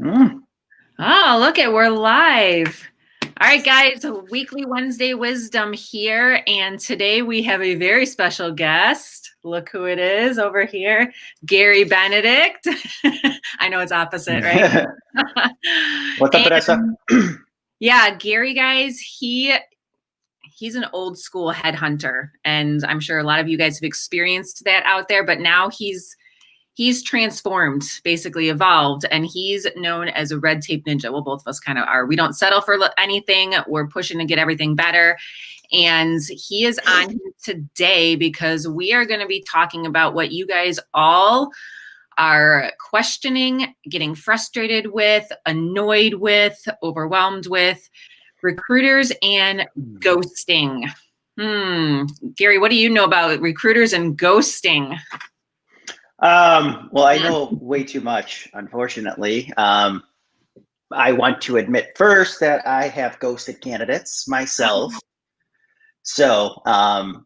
Mm. Oh, look at we're live. All right, guys, weekly Wednesday wisdom here. And today we have a very special guest. Look who it is over here, Gary Benedict. I know it's opposite, right? What's up, Vanessa? And yeah, Gary, guys, he's an old school headhunter. And I'm sure a lot of you guys have experienced that out there, but now he's transformed, basically evolved, and he's known as a red tape ninja. Well, both of us kind of are. We don't settle for anything. We're pushing to get everything better. And he is on here today because we are going to be talking about what you guys all are questioning, getting frustrated with, annoyed with, overwhelmed with, recruiters and ghosting. Gary, what do you know about recruiters and ghosting? Well, I know way too much, unfortunately. I want to admit first that I have ghosted candidates myself. So, I'm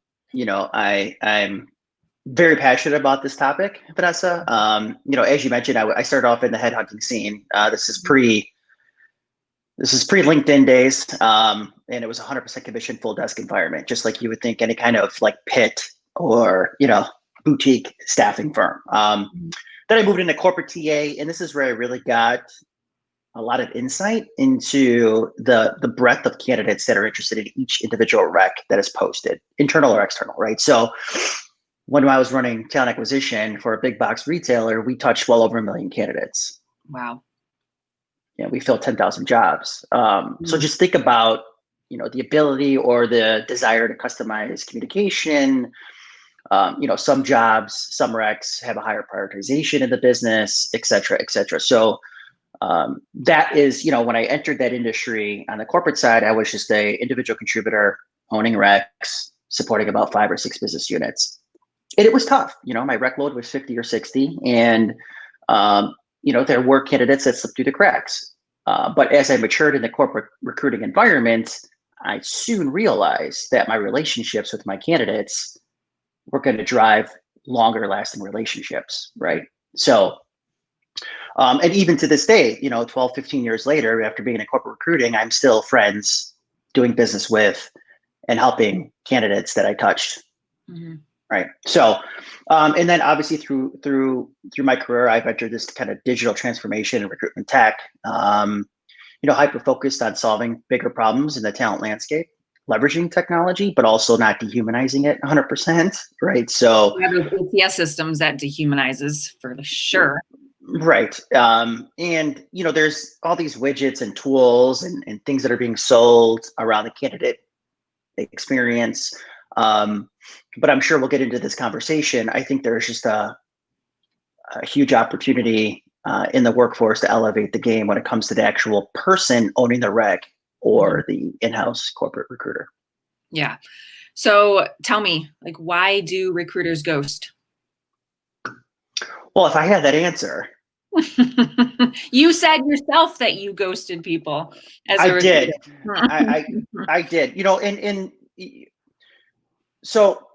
very passionate about this topic, Vanessa. As you mentioned, I started off in the headhunting scene. This is pre LinkedIn days, and it was 100% commission, full desk environment, just like you would think any kind of like pit or boutique staffing firm. Then I moved into corporate TA, and this is where I really got a lot of insight into the breadth of candidates that are interested in each individual rec that is posted, internal or external, right? So when I was running talent acquisition for a big box retailer, we touched well over 1 million candidates. Wow. Yeah, we filled 10,000 jobs. So just think about, the ability or the desire to customize communication. Some jobs, some recs have a higher prioritization in the business, et cetera, et cetera. So that is, when I entered that industry on the corporate side, I was just a individual contributor owning recs, supporting about 5 or 6 business units. And it was tough. My rec load was 50 or 60, and there were candidates that slipped through the cracks. But as I matured in the corporate recruiting environment, I soon realized that my relationships with my candidates were going to drive longer lasting relationships, right? So, and even to this day, 12, 15 years later, after being in corporate recruiting, I'm still friends, doing business with, and helping candidates that I touched. Mm-hmm. Right. So, and then obviously through my career, I've entered this kind of digital transformation and recruitment tech, hyper focused on solving bigger problems in the talent landscape, leveraging technology, but also not dehumanizing it 100%. Right. So we have those ATS systems that dehumanizes for sure. Right. And, there's all these widgets and tools and things that are being sold around the candidate experience. But I'm sure we'll get into this conversation. I think there's just a huge opportunity in the workforce to elevate the game when it comes to the actual person owning the rec or the in-house corporate recruiter. Yeah. So tell me, why do recruiters ghost? Well, if I had that answer. You said yourself that you ghosted people. I did. I did. And so,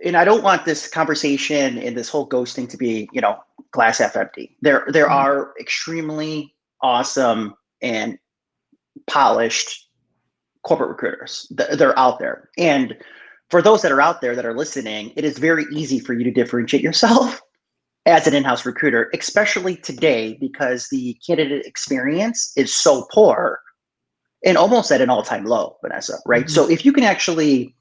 and I don't want this conversation and this whole ghosting to be, glass half empty. There are extremely awesome and polished corporate recruiters. They're out there. And for those that are out there that are listening, it is very easy for you to differentiate yourself as an in-house recruiter, especially today, because the candidate experience is so poor and almost at an all-time low, Vanessa, right? Mm-hmm. So if you can actually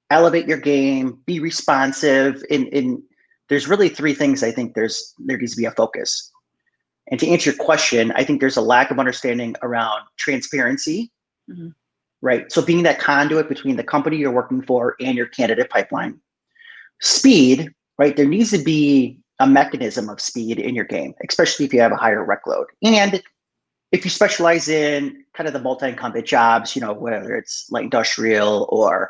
elevate your game, be responsive, in there's really 3 things I think there needs to be a focus. And to answer your question, I think there's a lack of understanding around transparency, right? So being that conduit between the company you're working for and your candidate pipeline. Speed, right? There needs to be a mechanism of speed in your game, especially if you have a higher rec load. And if you specialize in kind of the multi-incumbent jobs, whether it's like industrial or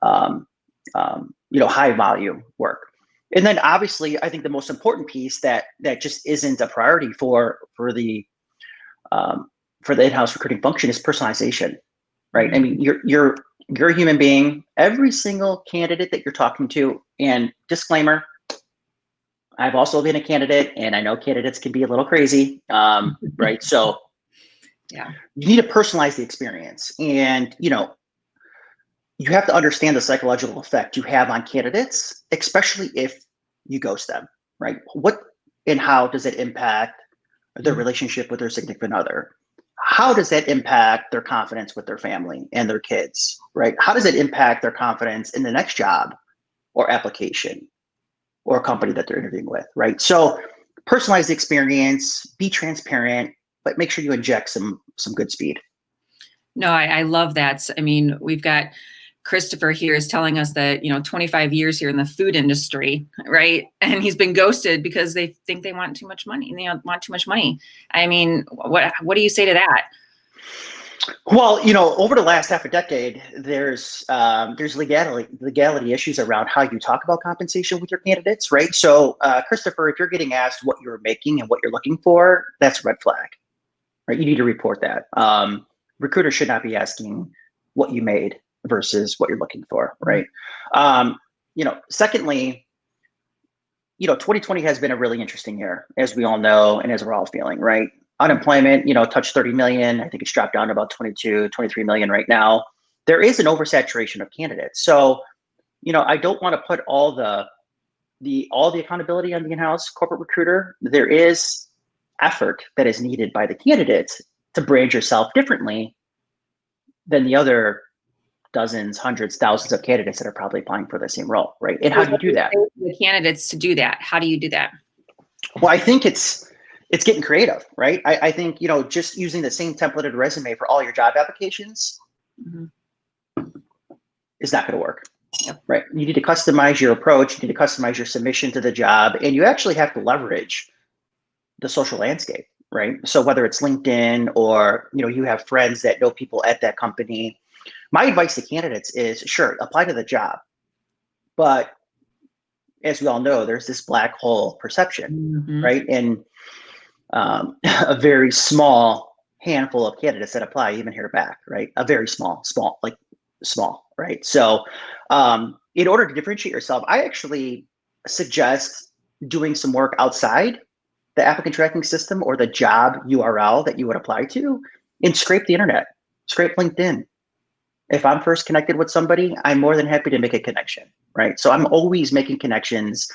high volume work. And then obviously, I think the most important piece that just isn't a priority for the in-house recruiting function is personalization, right? I mean, you're a human being. Every single candidate that you're talking to, and disclaimer, I've also been a candidate, and I know candidates can be a little crazy, right? So Yeah. you need to personalize the experience, and you have to understand the psychological effect you have on candidates, especially if you ghost them, right? What and how does it impact their relationship with their significant other? How does that impact their confidence with their family and their kids, right? How does it impact their confidence in the next job or application or company that they're interviewing with, right? So personalize the experience, be transparent, but make sure you inject some good speed. No, I love that. I mean, we've got Christopher here is telling us that, 25 years here in the food industry, right? And he's been ghosted because they think they want too much money. They want too much money. I mean, what do you say to that? Well, over the last half a decade, there's legality issues around how you talk about compensation with your candidates, right? So, Christopher, if you're getting asked what you're making and what you're looking for, that's a red flag, right? You need to report that. Recruiters should not be asking what you made versus what you're looking for, right? Secondly, 2020 has been a really interesting year, as we all know, and as we're all feeling, right? Unemployment, touched 30 million. I think it's dropped down to about 22, 23 million right now. There is an oversaturation of candidates. So, I don't want to put all the accountability on the in-house corporate recruiter. There is effort that is needed by the candidates to brand yourself differently than the other dozens, hundreds, thousands of candidates that are probably applying for the same role, right? And how do you do that? The candidates to do that. How do you do that? Well, I think it's getting creative, right? I think, just using the same templated resume for all your job applications is not going to work. Yep. Right? You need to customize your approach. You need to customize your submission to the job, and you actually have to leverage the social landscape, right? So whether it's LinkedIn or, you have friends that know people at that company. My advice to candidates is, sure, apply to the job, but as we all know, there's this black hole perception, right? And a very small handful of candidates that apply even hear back, right? A very small, right? So in order to differentiate yourself, I actually suggest doing some work outside the applicant tracking system or the job URL that you would apply to, and scrape the internet, scrape LinkedIn. If I'm first connected with somebody, I'm more than happy to make a connection, right? So I'm always making connections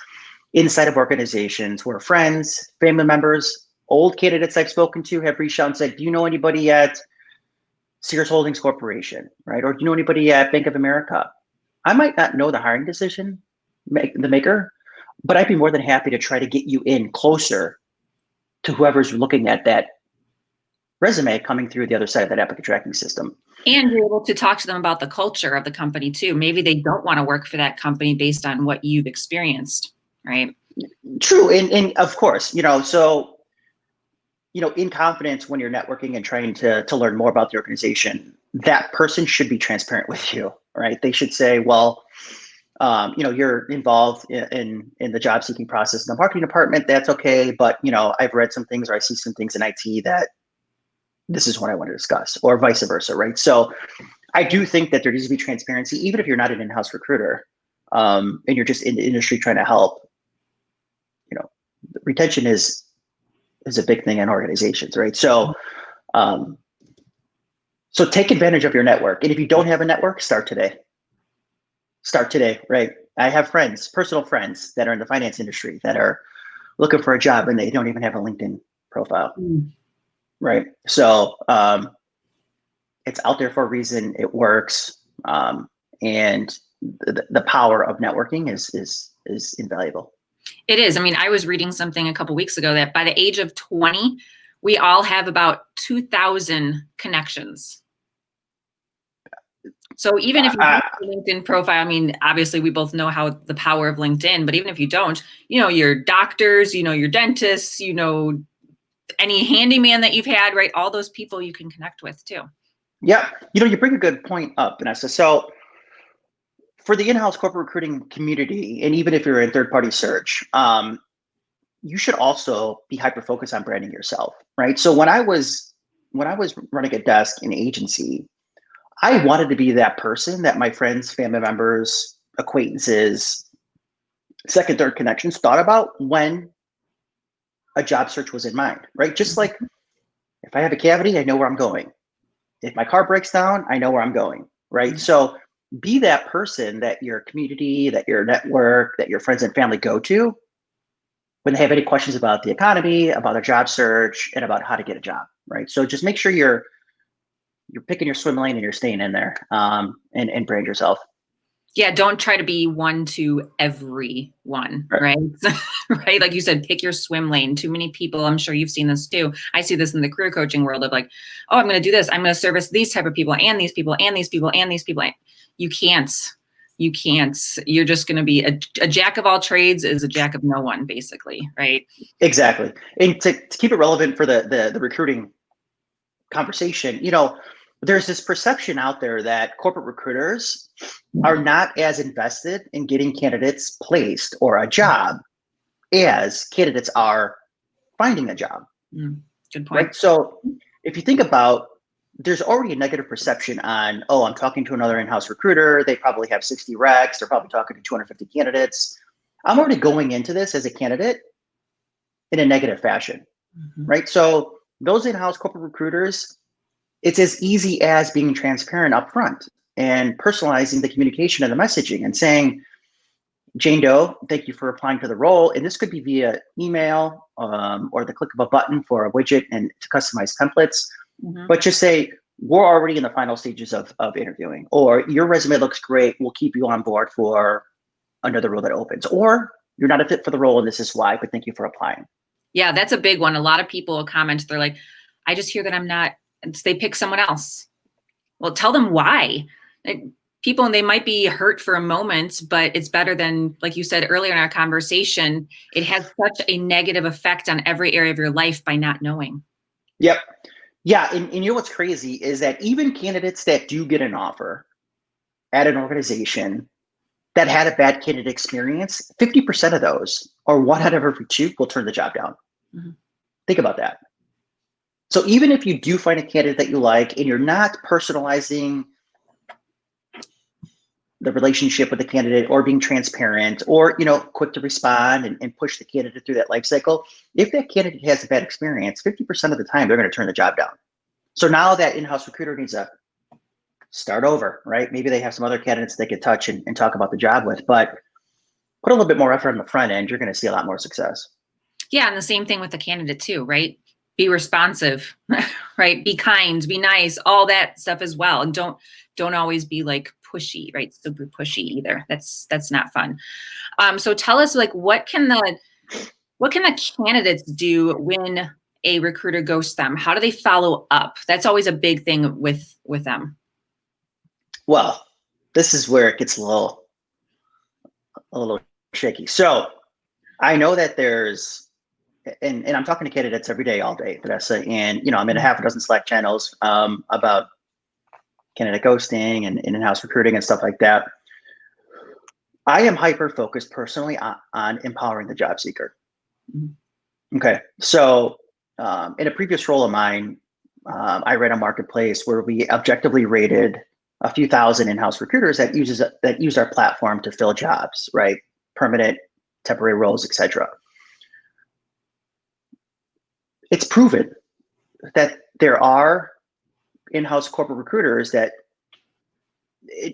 inside of organizations where friends, family members, old candidates I've spoken to have reached out and said, do you know anybody at Sears Holdings Corporation, right? Or do you know anybody at Bank of America? I might not know the hiring decision, the maker, but I'd be more than happy to try to get you in closer to whoever's looking at that resume coming through the other side of that applicant tracking system. And you're able to talk to them about the culture of the company too. Maybe they don't want to work for that company based on what you've experienced, right? True. And of course, so, in confidence when you're networking and trying to learn more about the organization, that person should be transparent with you, right? They should say, well, you're involved in the job seeking process in the marketing department. That's okay. But, I've read some things or I see some things in IT that this is what I want to discuss, or vice versa, right? So I do think that there needs to be transparency, even if you're not an in-house recruiter and you're just in the industry trying to help. Retention is a big thing in organizations, right? So, so take advantage of your network. And if you don't have a network, start today. Right? I have friends, personal friends that are in the finance industry that are looking for a job and they don't even have a LinkedIn profile. Right. So it's out there for a reason. It works. And the power of networking is invaluable. It is. I mean, I was reading something a couple of weeks ago that by the age of 20, we all have about 2,000 connections. So even if you have a LinkedIn profile, I mean, obviously we both know how the power of LinkedIn, but even if you don't, your doctors, your dentists, any handyman that you've had, right? All those people you can connect with too. Yeah. You bring a good point up, Vanessa. So for the in-house corporate recruiting community, and even if you're in third-party search, you should also be hyper-focused on branding yourself, right? So when I was running a desk in agency, I wanted to be that person that my friends, family members, acquaintances, second, third connections, thought about when a job search was in mind, right? Just like if I have a cavity, I know where I'm going. If my car breaks down, I know where I'm going, right? So be that person that your community, that your network, that your friends and family go to when they have any questions about the economy, about a job search, and about how to get a job, right? So just make sure you're picking your swim lane and you're staying in there, and brand yourself. Yeah, don't try to be one to everyone, right? Right? Like you said, pick your swim lane. Too many people, I'm sure you've seen this too. I see this in the career coaching world of like, oh, I'm going to do this. I'm going to service these type of people and these people and these people and these people. You can't. You can't. You're just going to be a jack of all trades is a jack of no one, basically, right? Exactly. And to keep it relevant for the recruiting conversation, there's this perception out there that corporate recruiters are not as invested in getting candidates placed or a job as candidates are finding a job. Good point. Right. So if you think about, there's already a negative perception on, oh, I'm talking to another in-house recruiter. They probably have 60 recs. They're probably talking to 250 candidates. I'm already going into this as a candidate in a negative fashion. Right. So those in-house corporate recruiters, it's as easy as being transparent up front and personalizing the communication and the messaging and saying, Jane Doe, thank you for applying to the role. And this could be via email or the click of a button for a widget and to customize templates. But just say, we're already in the final stages of interviewing, or your resume looks great. We'll keep you on board for another role that opens, or you're not a fit for the role and this is why, but thank you for applying. Yeah, that's a big one. A lot of people comment, they're like, I just hear that I'm not, they pick someone else. Well, tell them why. People, and they might be hurt for a moment, but it's better than, like you said earlier in our conversation, it has such a negative effect on every area of your life by not knowing. Yep. Yeah. And you know what's crazy is that even candidates that do get an offer at an organization that had a bad candidate experience, 50% of those, or 1 out of every 2, will turn the job down. Think about that. So even if you do find a candidate that you like and you're not personalizing the relationship with the candidate or being transparent or, quick to respond and push the candidate through that life cycle, if that candidate has a bad experience, 50% of the time, they're going to turn the job down. So now that in-house recruiter needs to start over, right? Maybe they have some other candidates they could touch and talk about the job with, but put a little bit more effort on the front end, you're going to see a lot more success. Yeah, and the same thing with the candidate too, right? Be responsive, right? Be kind, be nice, all that stuff as well. And don't always be like pushy, right? Super pushy either. That's not fun. So tell us, like, what can the candidates do when a recruiter ghosts them? How do they follow up? That's always a big thing with them. Well, this is where it gets a little shaky. So I know that there's, and I'm talking to candidates every day, all day, Vanessa, and I'm in a half a dozen Slack channels about candidate ghosting and in-house recruiting and stuff like that. I am hyper focused personally on empowering the job seeker. Okay, so in a previous role of mine, I ran a marketplace where we objectively rated a few thousand in-house recruiters that use our platform to fill jobs, right? Permanent, temporary roles, etc. It's proven that there are in-house corporate recruiters that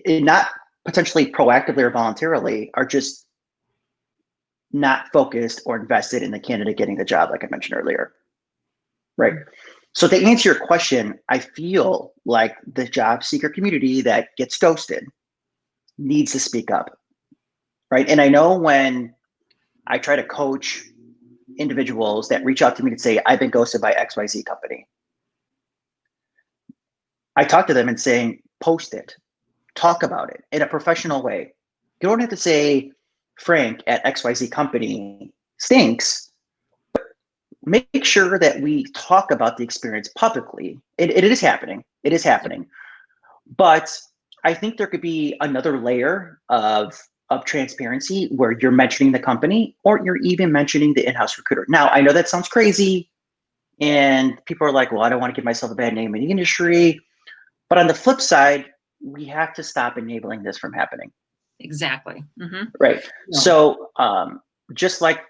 not potentially proactively or voluntarily are just not focused or invested in the candidate getting the job, like I mentioned earlier, right? So to answer your question, I feel like the job seeker community that gets ghosted needs to speak up, right? And I know when I try to coach individuals that reach out to me to say, I've been ghosted by XYZ company, I talk to them and saying, post it, talk about it in a professional way. You don't have to say, Frank at XYZ company stinks. Make sure that we talk about the experience publicly. It is happening. It is happening. But I think there could be another layer of transparency where you're mentioning the company or you're even mentioning the in-house recruiter. Now, I know that sounds crazy and people are like, well, I don't want to give myself a bad name in the industry. But on the flip side, we have to stop enabling this from happening. Exactly. Mm-hmm. Right. Yeah. So just like,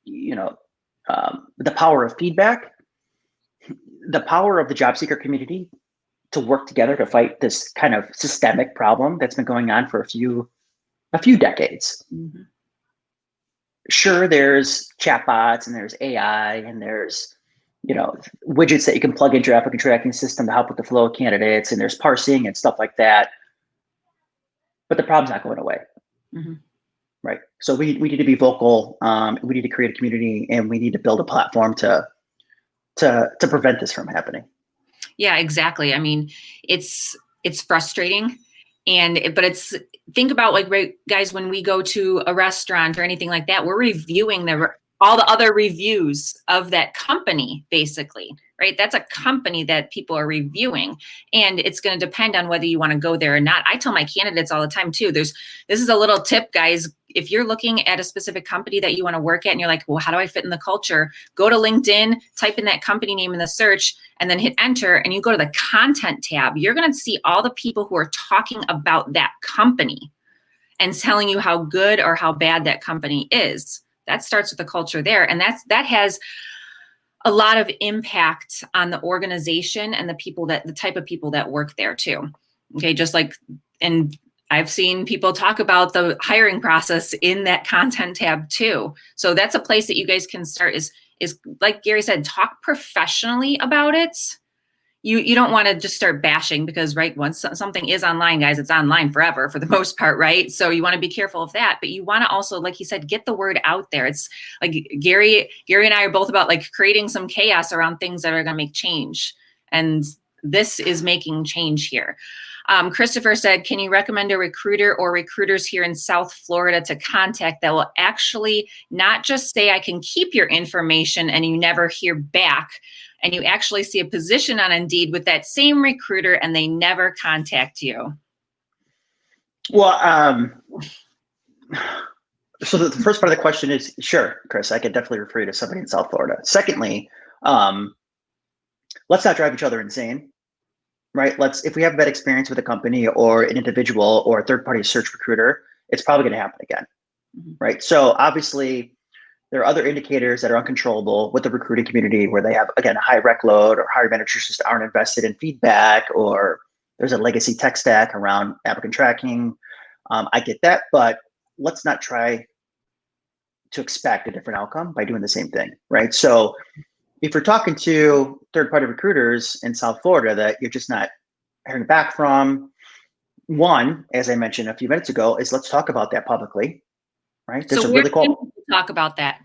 the power of feedback, the power of the job seeker community to work together to fight this kind of systemic problem that's been going on for a few decades. Mm-hmm. Sure, there's chatbots and there's AI and there's widgets that you can plug into your applicant tracking system to help with the flow of candidates, and there's parsing and stuff like that. But the problem's not going away. Mm-hmm. Right. So we need to be vocal. We need to create a community, and we need to build a platform to prevent this from happening. Yeah, exactly. I mean, it's frustrating, but think about, like, right, guys, when we go to a restaurant or anything like that, we're reviewing all the other reviews of that company, basically, right? That's a company that people are reviewing, and it's going to depend on whether you want to go there or not. I tell my candidates all the time too, this is a little tip, guys. If you're looking at a specific company that you want to work at and you're like, well, how do I fit in the culture? Go to LinkedIn, type in that company name in the search, and then hit enter, and you go to the content tab. You're going to see all the people who are talking about that company and telling you how good or how bad that company is. That starts with the culture there. And that has a lot of impact on the organization and the type of people that work there too. Okay. Just like, and I've seen people talk about the hiring process in that content tab too. So that's a place that you guys can start, is like Gary said, talk professionally about it. You don't want to just start bashing, because, right, once something is online, guys, it's online forever for the most part, right? So you want to be careful of that, but you want to also, like he said, get the word out there. It's like Gary and I are both about, like, creating some chaos around things that are going to make change. And this is making change here. Christopher said, can you recommend a recruiter or recruiters here in South Florida to contact that will actually not just say, I can keep your information and you never hear back, and you actually see a position on Indeed with that same recruiter and they never contact you? Well, so the first part of the question is, sure, Chris, I could definitely refer you to somebody in South Florida. Secondly, let's not drive each other insane, right? If we have a bad experience with a company or an individual or a third-party search recruiter, it's probably going to happen again, right? So obviously, there are other indicators that are uncontrollable with the recruiting community, where they have, again, a high rec load, or hiring managers just aren't invested in feedback, or there's a legacy tech stack around applicant tracking. I get that, but let's not try to expect a different outcome by doing the same thing, right? So if you're talking to third-party recruiters in South Florida that you're just not hearing back from, one, as I mentioned a few minutes ago, is let's talk about that publicly, right? There's So a really cool. Talk about that.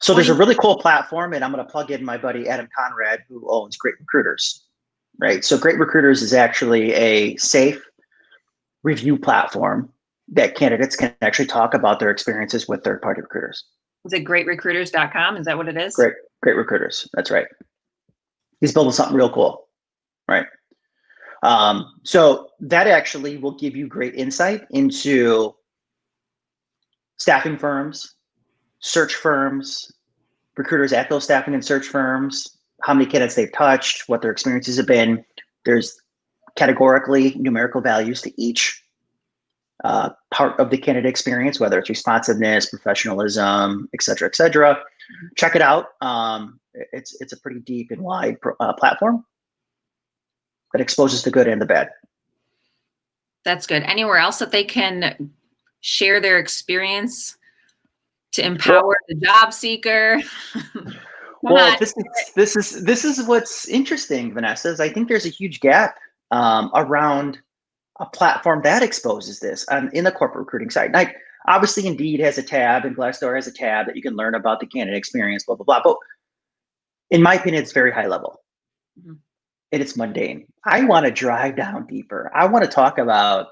So there's a really cool platform, and I'm going to plug in my buddy Adam Conrad, who owns Great Recruiters, right? So Great Recruiters is actually a safe review platform that candidates can actually talk about their experiences with third-party recruiters. Is it greatrecruiters.com? Is that what it is? Great Recruiters. That's right. He's building something real cool, right? So that actually will give you great insight into staffing firms, search firms, recruiters at those staffing and search firms, how many candidates they've touched, what their experiences have been. There's categorically numerical values to each part of the candidate experience, whether it's responsiveness, professionalism, et cetera, et cetera. Check it out. It's a pretty deep and wide platform that exposes the good and the bad. That's good. Anywhere else that they can share their experience to empower the job seeker? Well, this is what's interesting, Vanessa, is I think there's a huge gap around a platform that exposes this in the corporate recruiting side. Like, obviously, Indeed has a tab and Glassdoor has a tab that you can learn about the candidate experience, blah, blah, blah. But in my opinion, it's very high level. Mm-hmm. And it's mundane. I want to drive down deeper. I want to talk about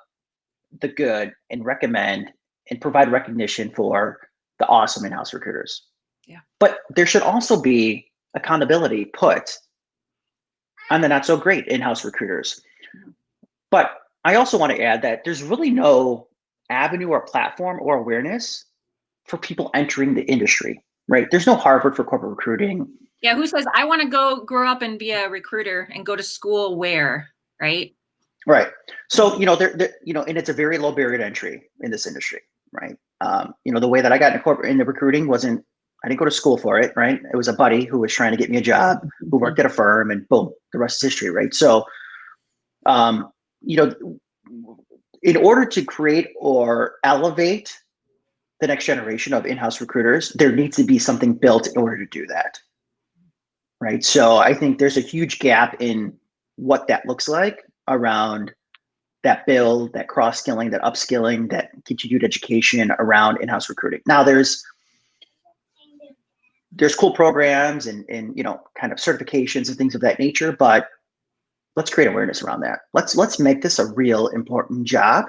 the good and recommend and provide recognition for the awesome in-house recruiters. Yeah. But there should also be accountability put on the not so great in-house recruiters. Mm-hmm. But I also want to add that there's really no avenue or platform or awareness for people entering the industry, right? There's no Harvard for corporate recruiting. Yeah, who says, I want to go grow up and be a recruiter and go to school where, right? Right. So, and it's a very low barrier to entry in this industry, right? The way that I got into recruiting wasn't, I didn't go to school for it, right? It was a buddy who was trying to get me a job, who worked at a firm, and boom, the rest is history, right? So, um, you know, in order to create or elevate the next generation of in-house recruiters, there needs to be something built in order to do that, right? So I think there's a huge gap in what that looks like around that build, that cross-skilling, that upskilling, that continued education around in-house recruiting. Now there's cool programs and kind of certifications and things of that nature, but let's create awareness around that. Let's make this a real important job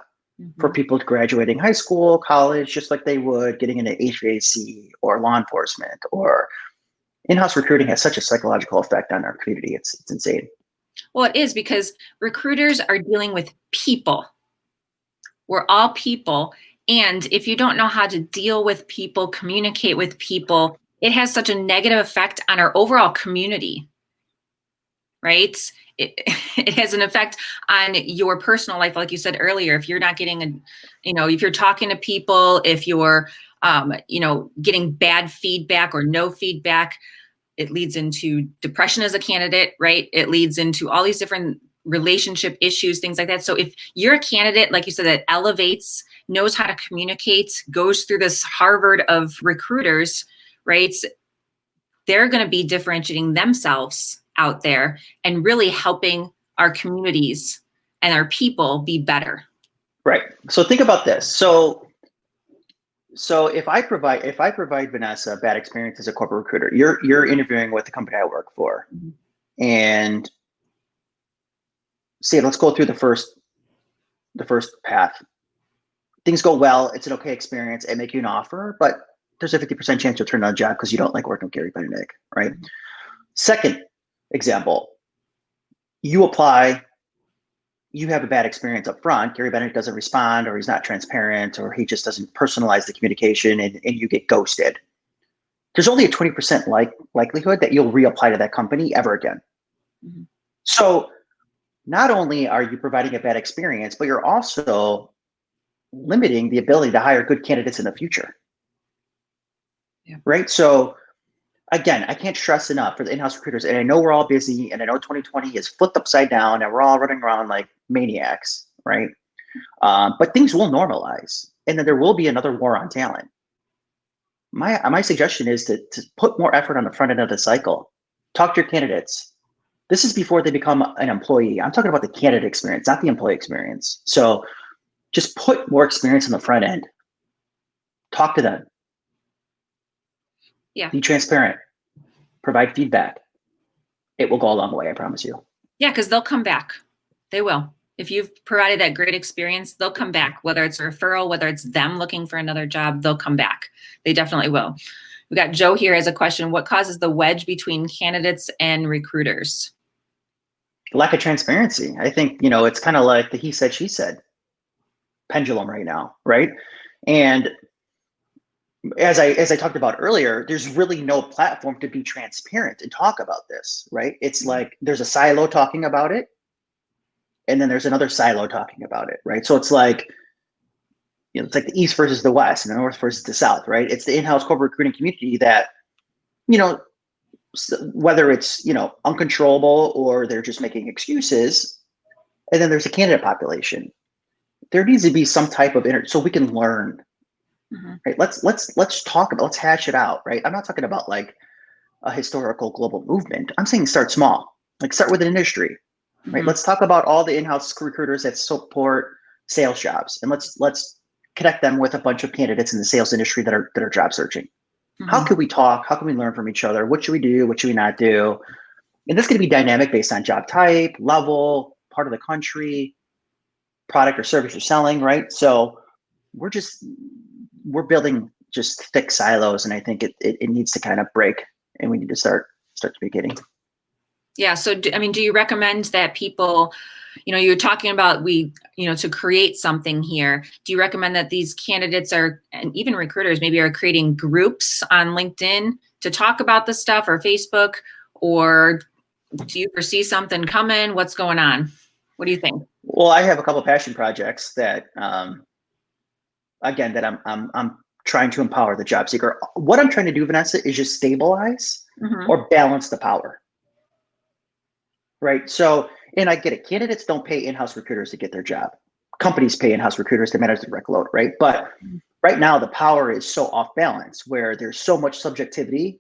for people graduating high school, college, just like they would getting into HVAC or law enforcement. Or in-house recruiting has such a psychological effect on our community. It's insane. Well, it is, because recruiters are dealing with people. We're all people. And if you don't know how to deal with people, communicate with people, it has such a negative effect on our overall community, right? It has an effect on your personal life. Like you said earlier, if you're not getting if you're talking to people, if you're, getting bad feedback or no feedback, it leads into depression as a candidate, right? It leads into all these different relationship issues, things like that. So if you're a candidate, like you said, that elevates, knows how to communicate, goes through this Harvard of recruiters, right? They're going to be differentiating themselves out there and really helping our communities and our people be better. Right. So think about this. So if I provide Vanessa a bad experience as a corporate recruiter, you're interviewing with the company I work for, and say, let's go through the first path. Things go well. It's an okay experience. They make you an offer, but there's a 50% chance you'll turn down a job because you don't like working with Gary Benedict, right? Second example, you apply, you have a bad experience up front. Gary Benedict doesn't respond, or he's not transparent, or he just doesn't personalize the communication, and you get ghosted. There's only a 20% likelihood that you'll reapply to that company ever again. So not only are you providing a bad experience, but you're also limiting the ability to hire good candidates in the future. Yeah. Right? So again, I can't stress enough for the in-house recruiters, and I know we're all busy, and I know 2020 is flipped upside down, and we're all running around like maniacs, right? But things will normalize, and then there will be another war on talent. My suggestion is to put more effort on the front end of the cycle. Talk to your candidates. This is before they become an employee. I'm talking about the candidate experience, not the employee experience. So just put more experience on the front end. Talk to them. Yeah. Be transparent. Provide feedback. It will go a long way, I promise you. Yeah, because they'll come back. They will. If you've provided that great experience, they'll come back. Whether it's a referral, whether it's them looking for another job, they'll come back. They definitely will. We got Joe here as a question. What causes the wedge between candidates and recruiters? Lack of transparency. I think, it's kind of like the he said, she said pendulum right now, right? And as I talked about earlier, there's really no platform to be transparent and talk about this, right? It's like there's a silo talking about it, and then there's another silo talking about it, right? So it's like, it's like the East versus the West and the North versus the South, right? It's the in-house corporate recruiting community that, whether it's, uncontrollable or they're just making excuses, and then there's a candidate population. There needs to be some type of so we can learn. Right. Let's talk about, let's hash it out. Right. I'm not talking about like a historical global movement. I'm saying start small, like start with an industry. Right. Let's talk about all the in-house recruiters that support sales jobs, and let's connect them with a bunch of candidates in the sales industry that are job searching. How can we talk? How can we learn from each other? What should we do? What should we not do? And this is going to be dynamic based on job type, level, part of the country, product or service you're selling. Right. So we're building just thick silos, and I think it needs to kind of break, and we need to start communicating. Yeah. So, do you recommend that people, you're talking about to create something here. Do you recommend that these candidates and even recruiters maybe are creating groups on LinkedIn to talk about the stuff, or Facebook, or do you foresee something coming? What's going on? What do you think? Well, I have a couple of passion projects that, again, that I'm trying to empower the job seeker. What I'm trying to do, Vanessa, is just stabilize or balance the power, right? So, and I get it. Candidates don't pay in-house recruiters to get their job. Companies pay in-house recruiters to manage the workload, right? But right now, the power is so off balance where there's so much subjectivity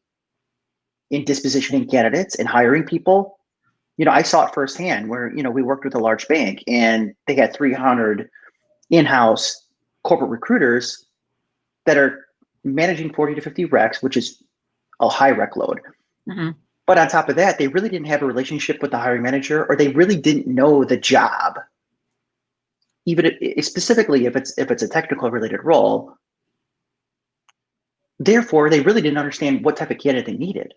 in dispositioning candidates and hiring people. I saw it firsthand where, we worked with a large bank and they had 300 in-house corporate recruiters that are managing 40 to 50 recs, which is a high rec load. But on top of that, they really didn't have a relationship with the hiring manager, or they really didn't know the job. Even specifically if it's a technical related role. Therefore, they really didn't understand what type of candidate they needed.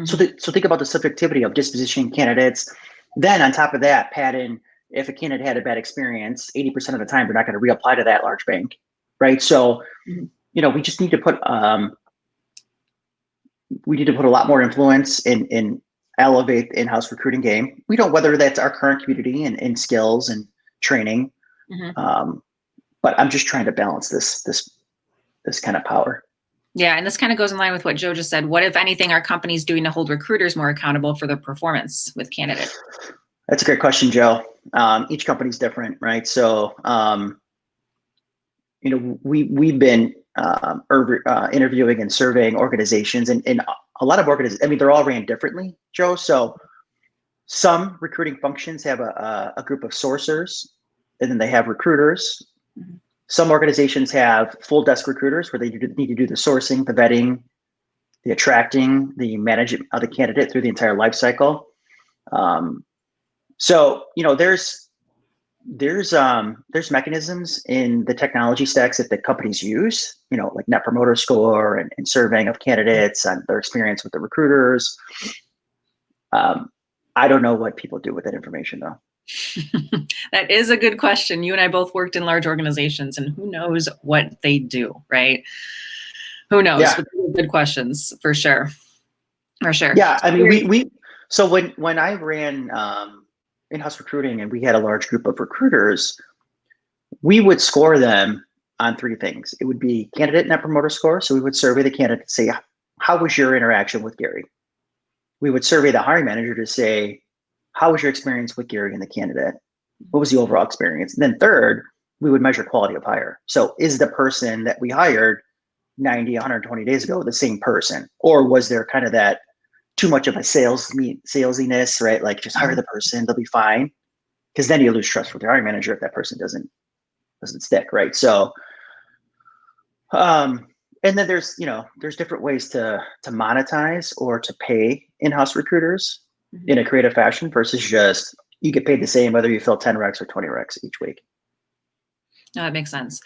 So think about the subjectivity of dispositioning candidates. Then on top of that, pat in, if a candidate had a bad experience, 80% of the time, they're not going to reapply to that large bank, right? So, we just need to put, a lot more influence in elevate the in-house recruiting game. We don't, whether that's our current community and skills and training, but I'm just trying to balance this kind of power. Yeah, and this kind of goes in line with what Joe just said. What, if anything, are companies doing to hold recruiters more accountable for their performance with candidates? That's a great question, Joe. Each company's different, right? So, we've been interviewing and surveying organizations, and a lot of organizations, I mean, they're all ran differently, Joe. So some recruiting functions have a group of sourcers, and then they have recruiters. Some organizations have full desk recruiters where they need to do the sourcing, the vetting, the attracting, the management of the candidate through the entire life cycle. So, there's mechanisms in the technology stacks that the companies use, like Net Promoter Score and surveying of candidates and their experience with the recruiters. I don't know what people do with that information, though. That is a good question. You and I both worked in large organizations, and who knows what they do, right? Who knows? Yeah. But good questions for sure. For sure. Yeah. I mean, so when I ran in-house recruiting and we had a large group of recruiters, we would score them on three things. It would be candidate Net Promoter Score. So we would survey the candidate to say, how was your interaction with Gary? We would survey the hiring manager to say, how was your experience with Gary and the candidate? What was the overall experience? And then third, we would measure quality of hire. So is the person that we hired 90, 120 days ago the same person? Or was there kind of that too much of a salesiness, right? Like, just hire the person, they'll be fine. Because then you lose trust with the hiring manager if that person doesn't stick, right? So, and then there's different ways to monetize or to pay in-house recruiters in a creative fashion versus just you get paid the same whether you fill 10 recs or 20 recs each week. No, that makes sense.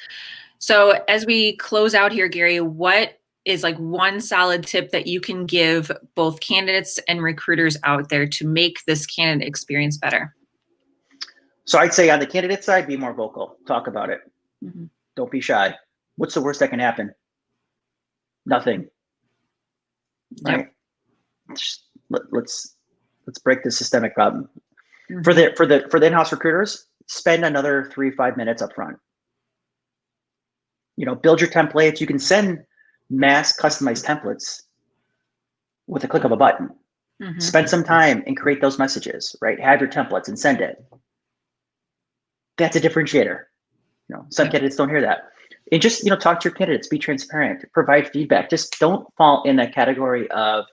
So as we close out here, Gary, what is like one solid tip that you can give both candidates and recruiters out there to make this candidate experience better? So I'd say on the candidate side, be more vocal, talk about it. Don't be shy. What's the worst that can happen? Nothing. Right? Just, let's break the systemic problem. For the in-house recruiters, spend another 3-5 minutes up front. Build your templates. You can send mass customized templates with a click of a button. Spend some time and create those messages, right? Have your templates and send it. That's a differentiator. Some candidates don't hear that. And just, talk to your candidates, be transparent, provide feedback. Just don't fall in that category of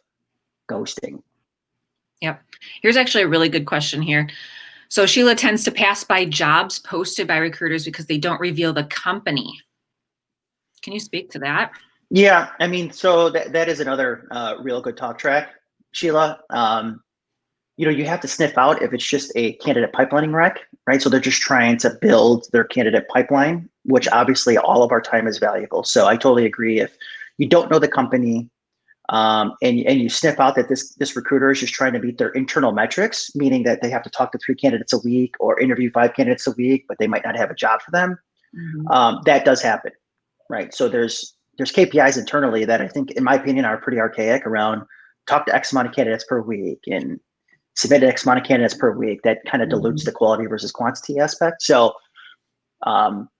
ghosting. Yep. Here's actually a really good question here. So Sheila tends to pass by jobs posted by recruiters because they don't reveal the company. Can you speak to that? Yeah, I mean, so that is another real good talk track, Sheila. You have to sniff out if it's just a candidate pipelining rec, right? So they're just trying to build their candidate pipeline, which obviously all of our time is valuable. So I totally agree. If you don't know the company and you sniff out that this recruiter is just trying to meet their internal metrics, meaning that they have to talk to 3 candidates a week or interview 5 candidates a week, but they might not have a job for them, that does happen, right? So there's KPIs internally that I think, in my opinion, are pretty archaic around talk to X amount of candidates per week and submit X amount of candidates per week, that kind of dilutes the quality versus quantity aspect. So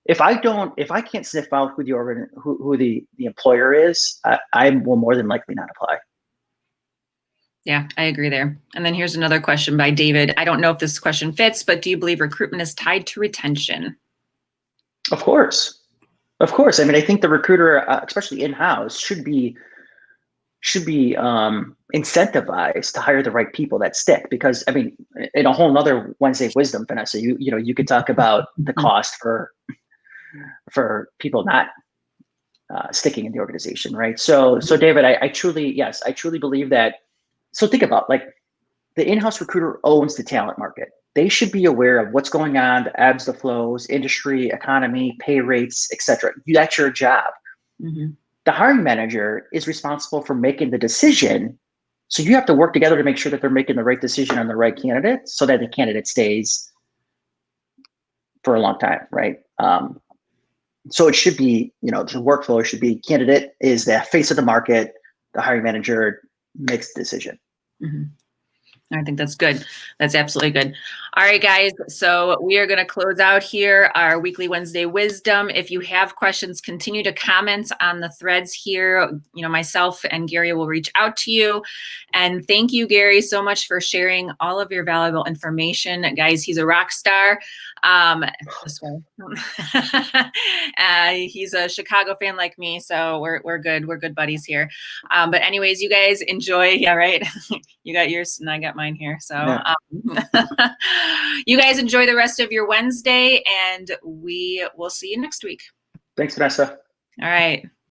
if I can't sniff out who the employer is, I will more than likely not apply. Yeah, I agree there. And then here's another question by David. I don't know if this question fits, but do you believe recruitment is tied to retention? Of course. Of course. I mean, I think the recruiter, especially in-house, should be incentivized to hire the right people that stick. Because I mean, in a whole nother Wednesday wisdom, Vanessa, you could talk about the cost for people not sticking in the organization, right? So David, I truly believe that. So think about, like, the in-house recruiter owns the talent market. They should be aware of what's going on, the ebbs, the flows, industry, economy, pay rates, etc. That's your job. Mm-hmm. The hiring manager is responsible for making the decision. So you have to work together to make sure that they're making the right decision on the right candidate, so that the candidate stays for a long time, right? So it should be, the workflow should be, candidate is the face of the market, the hiring manager makes the decision. Mm-hmm. I think that's good. That's absolutely good. All right, guys. So we are going to close out here our weekly Wednesday wisdom. If you have questions, continue to comment on the threads here. Myself and Gary will reach out to you. And thank you, Gary, so much for sharing all of your valuable information. Guys, he's a rock star. This way. He's a Chicago fan like me, so we're good. We're good buddies here. But anyways, you guys enjoy. Yeah, right. You got yours and I got mine here. So Yeah. You guys enjoy the rest of your Wednesday, and we will see you next week. Thanks, Vanessa. All right.